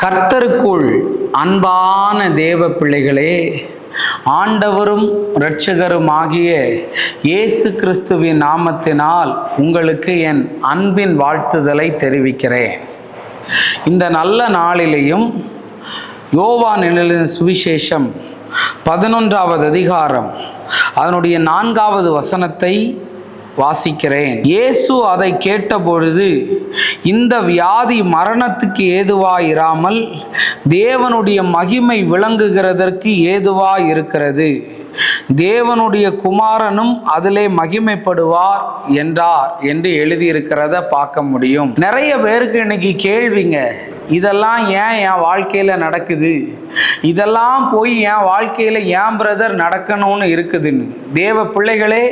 கர்த்தருக்குள் அன்பான தேவ பிள்ளைகளே, ஆண்டவரும் இரட்சகரும் ஆகிய இயேசு கிறிஸ்துவின் நாமத்தினால் உங்களுக்கு என் அன்பின் வாழ்த்துதலை தெரிவிக்கிறேன். இந்த நல்ல நாளிலேயும் யோவான் எழுதின சுவிசேஷம் 11வது அதிகாரம் அதனுடைய 4வது வசனத்தை வாசிக்கிறேன். இயேசு அதை கேட்டபொழுது, இந்த வியாதி மரணத்துக்கு ஏதுவாயிராமல் தேவனுடைய மகிமை விளங்குகிறதற்கு ஏதுவாயிருக்கிறது, தேவனுடைய குமாரனும் அதிலே மகிமைப்படுவார் என்றார் என்று எழுதியிருக்கிறத பார்க்க முடியும். நிறைய பேருக்கு இன்னைக்கு கேள்விங்க, இதெல்லாம் ஏன் என் வாழ்க்கையில் நடக்குது, இதெல்லாம் போய் என் வாழ்க்கையில் ஏன் பிரதர் நடக்கணும்னு இருக்குதுன்னு. தேவ பிள்ளைகளே,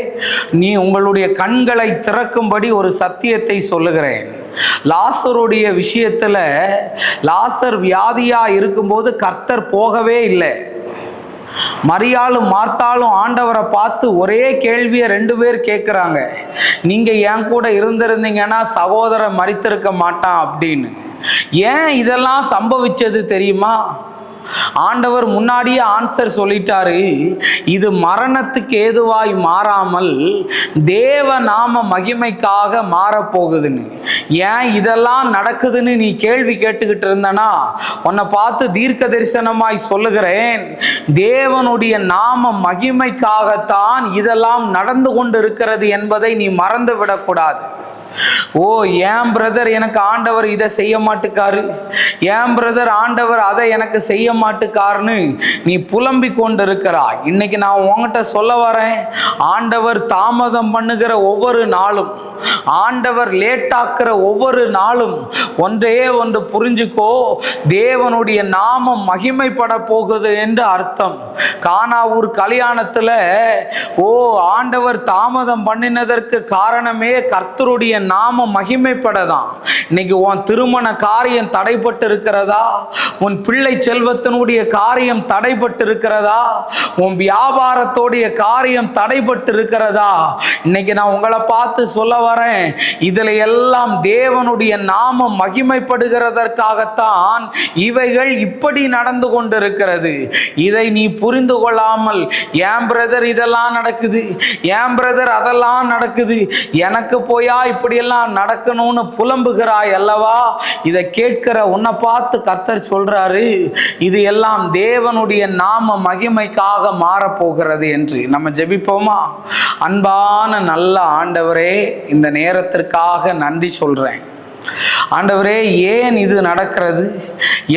நீ உங்களுடைய கண்களை திறக்கும்படி ஒரு சத்தியத்தை சொல்லுகிறேன். லாசருடைய விஷயத்துல, லாசர் வியாதியா இருக்கும்போது கர்த்தர் போகவே இல்லை. மரியாளும் மார்த்தாளும் ஆண்டவரை பார்த்து ஒரே கேள்வியை 2 பேர் கேட்குறாங்க, நீங்க என் கூட இருந்திருந்தீங்கன்னா சகோதரன் மரித்திருக்க மாட்டான் அப்படின்னு. ஏன் இதெல்லாம் சம்பவிச்சது தெரியுமா? ஆண்டவர் முன்னாடியே ஆன்சர் சொல்லிட்டாரு, இது மரணத்துக்கு ஏதுவாய் மாறாமல் தேவ நாம மகிமைக்காக மாறப்போகுதுன்னு. ஏன் இதெல்லாம் நடக்குதுன்னு நீ கேள்வி கேட்டுக்கிட்டு இருந்தனா, உன்னை பார்த்து தீர்க்க தரிசனமாய் சொல்லுகிறேன், தேவனுடைய நாம மகிமைக்காகத்தான் இதெல்லாம் நடந்து கொண்டு இருக்கிறது என்பதை நீ மறந்து விடக்கூடாது. ஓ, ஏன் பிரதர் எனக்கு ஆண்டவர் இதை செய்ய மாட்டுக்காரு, ஏன் பிரதர் ஆண்டவர் அதை எனக்கு செய்ய மாட்டுக்காருன்னு நீ புலம்பிக் கொண்டு இருக்கிறாய். இன்னைக்கு நான் உங்ககிட்ட சொல்ல வரேன், ஆண்டவர் தாமதம் பண்ணுகிற ஒவ்வொரு நாளும், ஆண்டவர் லேட்டாக்குற ஒவ்வொரு நாளும் ஒன்றே ஒன்று புரிஞ்சுக்கோ, தேவனுடைய நாமம் மகிமைப்பட போகுது என்று அர்த்தம். கானாவூர் கல்யாணத்துல ஆண்டவர் தாமதம் பண்ணினதற்கு காரணமே கர்த்தருடைய நாமம் மகிமைப்படதான். இன்னைக்கு உன் திருமண காரியம் தடைப்பட்டு இருக்கிறதா, உன் பிள்ளை செல்வத்தினுடைய காரியம் தடைப்பட்டு இருக்கிறதா, உன் வியாபாரத்தோடைய காரியம் தடைப்பட்டு இருக்கிறதா, இன்னைக்கு நான் உங்களை பார்த்து சொல்ல வரேன், இதுல எல்லாம் தேவனுடைய நாமம் மகிமைப்படுகிறதற்காகத்தான் இவைகள் இப்படி நடந்து கொண்டிருக்கிறது. இதை நீ புரிந்து கொள்ளாமல், ஏன் பிரதர் இதெல்லாம் நடக்குது, ஏன் பிரதர் அதெல்லாம் நடக்குது, எனக்கு போயா இப்படியெல்லாம் நடக்கணும்னு புலம்புகிறாய் அல்லவா? இதை கேட்கிற உன்னை பார்த்து கர்த்தர் சொல்றாரு, இது எல்லாம் தேவனுடைய நாம மகிமைக்காக மாறப்போகிறது என்று. நம்ம ஜெபிப்போமா? அன்பான நல்ல ஆண்டவரே, இந்த நேரத்திற்காக நன்றி சொல்றேன். ஆண்டவரே, ஏன் இது நடக்கிறது,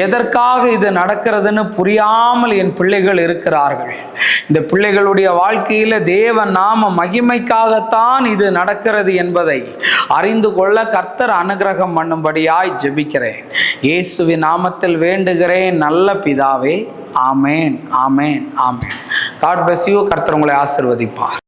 எதற்காக இது நடக்கிறதுன்னு புரியாமல் என் பிள்ளைகள் இருக்கிறார்கள். இந்த பிள்ளைகளுடைய வாழ்க்கையில தேவ நாம மகிமைக்காகத்தான் இது நடக்கிறது என்பதை அறிந்து கொள்ள கர்த்தர் அனுகிரகம் பண்ணும்படியாய் ஜெபிக்கிறேன். இயேசுவின் நாமத்தில் வேண்டுகிறேன் நல்ல பிதாவே. ஆமேன், ஆமேன், ஆமேன். God bless you. கர்த்தர் உங்களை ஆசீர்வதிப்பார்.